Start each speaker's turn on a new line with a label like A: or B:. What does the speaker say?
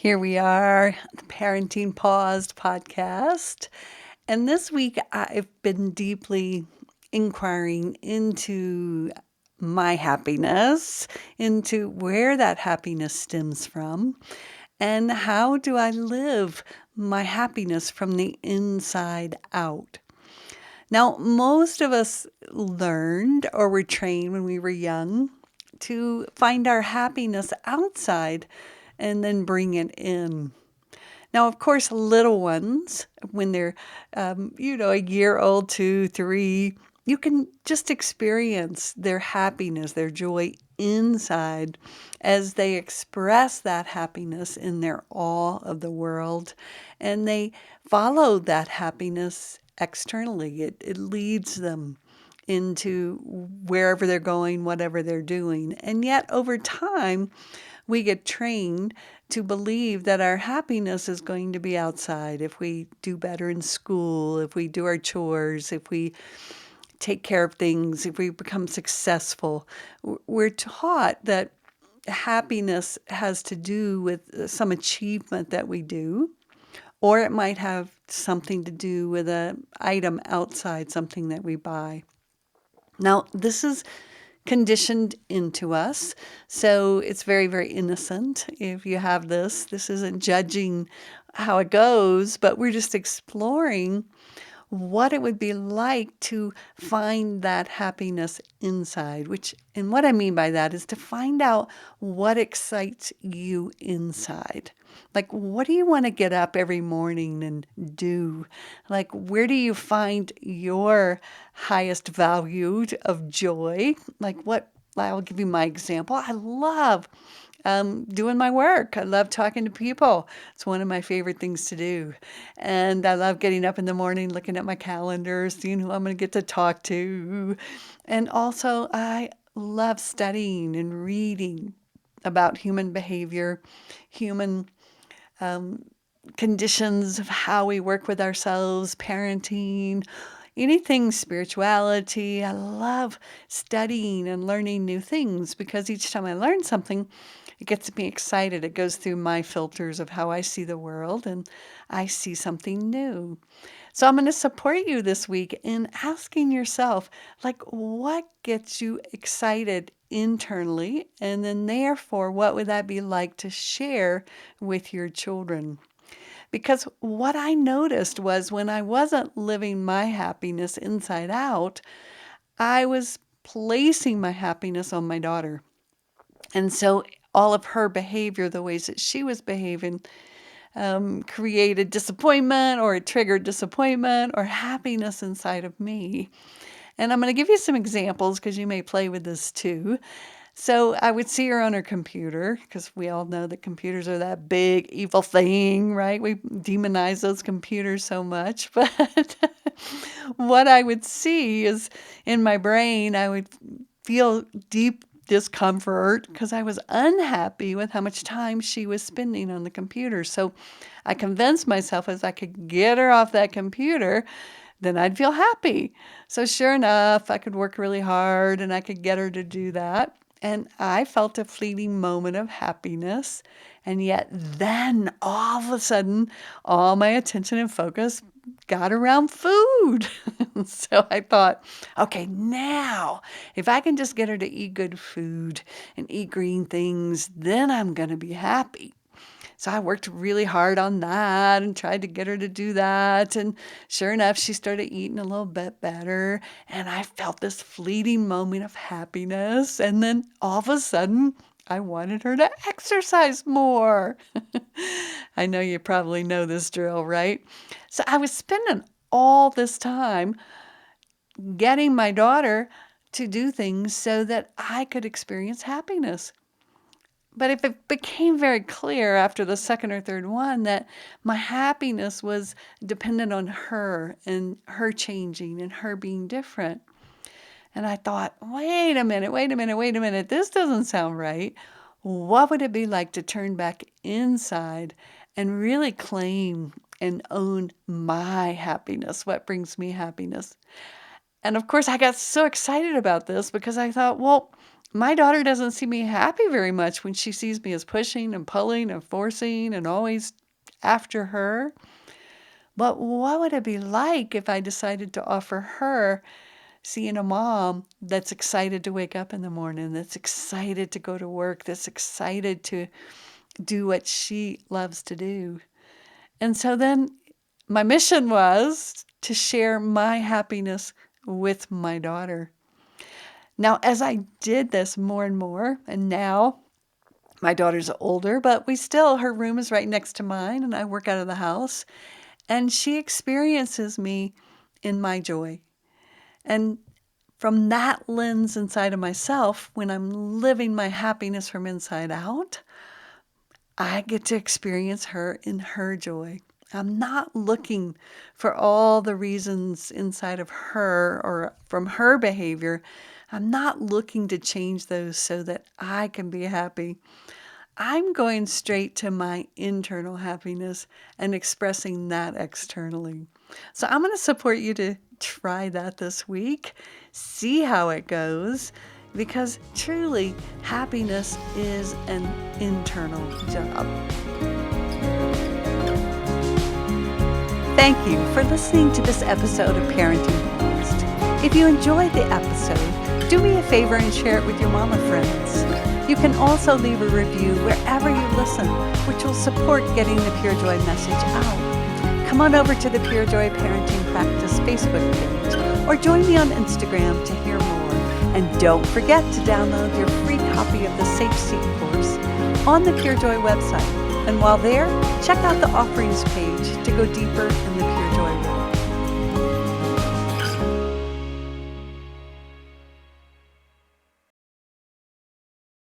A: Here we are, the Parenting Paused podcast. And this week I've been deeply inquiring into my happiness, into where that happiness stems from, and how do I live my happiness from the inside out. Now, most of us learned or were trained when we were young to find our happiness outside and then bring it in. Now, of course, little ones, when they're, a year old, 2, 3, you can just experience their happiness, their joy inside as they express that happiness in their awe of the world. And they follow that happiness externally. It leads them into wherever they're going, whatever they're doing. And yet, over time, we get trained to believe that our happiness is going to be outside if we do better in school, if we do our chores, if we take care of things, if we become successful. We're taught that happiness has to do with some achievement that we do, or it might have something to do with an item outside, something that we buy. Now, this is conditioned into us. So it's very, very innocent if you have this. This isn't judging how it goes, but we're just exploring what it would be like to find that happiness inside, and what I mean by that is to find out what excites you inside. Like, what do you want to get up every morning and do? Like, where do you find your highest value of joy? I'll give you my example. I love doing my work. I love talking to people. It's one of my favorite things to do. And I love getting up in the morning, looking at my calendar, seeing who I'm going to get to talk to. And also, I love studying and reading about human behavior, human conditions of how we work with ourselves, parenting, anything spirituality. I love studying and learning new things because each time I learn something, it gets me excited. It goes through my filters of how I see the world and I see something new. So I'm going to support you this week in asking yourself, like, what gets you excited internally? And then therefore, what would that be like to share with your children? Because what I noticed was when I wasn't living my happiness inside out, I was placing my happiness on my daughter. And so all of her behavior, the ways that she was behaving, created disappointment, or it triggered disappointment or happiness inside of me. And I'm going to give you some examples because you may play with this too. So I would see her on her computer because we all know that computers are that big evil thing, right? We demonize those computers so much. But what I would see is in my brain, I would feel deep discomfort because I was unhappy with how much time she was spending on the computer. So I convinced myself as I could get her off that computer, then I'd feel happy. So sure enough, I could work really hard and I could get her to do that. And I felt a fleeting moment of happiness. And yet then all of a sudden, all my attention and focus got around food. So I thought, okay, now if I can just get her to eat good food and eat green things, then I'm going to be happy. So I worked really hard on that and tried to get her to do that. And sure enough, she started eating a little bit better. And I felt this fleeting moment of happiness. And then all of a sudden, I wanted her to exercise more. I know you probably know this drill, right? So I was spending all this time getting my daughter to do things so that I could experience happiness. But if it became very clear after the second or third one that my happiness was dependent on her and her changing and her being different. And I thought, wait a minute, this doesn't sound right. What would it be like to turn back inside and really claim and own my happiness? What brings me happiness? And of course, I got so excited about this because I thought, well, my daughter doesn't see me happy very much when she sees me as pushing and pulling and forcing and always after her. But what would it be like if I decided to offer her seeing a mom that's excited to wake up in the morning, that's excited to go to work, that's excited to do what she loves to do? And so then my mission was to share my happiness with my daughter. Now, as I did this more and more, and now my daughter's older, but her room is right next to mine, and I work out of the house, and she experiences me in my joy. And from that lens inside of myself, when I'm living my happiness from inside out, I get to experience her in her joy. I'm not looking for all the reasons inside of her or from her behavior. I'm not looking to change those so that I can be happy. I'm going straight to my internal happiness and expressing that externally. So I'm going to support you to try that this week, see how it goes, because truly happiness is an internal job. Thank you for listening to this episode of Parenting Paused. If you enjoyed the episode, do me a favor and share it with your mama friends. You can also leave a review wherever you listen, which will support getting the Pure Joy message out. Come on over to the Pure Joy Parenting Practice Facebook page or join me on Instagram to hear more. And don't forget to download your free copy of the Safe Seat course on the Pure Joy website. And while there, check out the offerings page to go deeper in the Pure Joy world.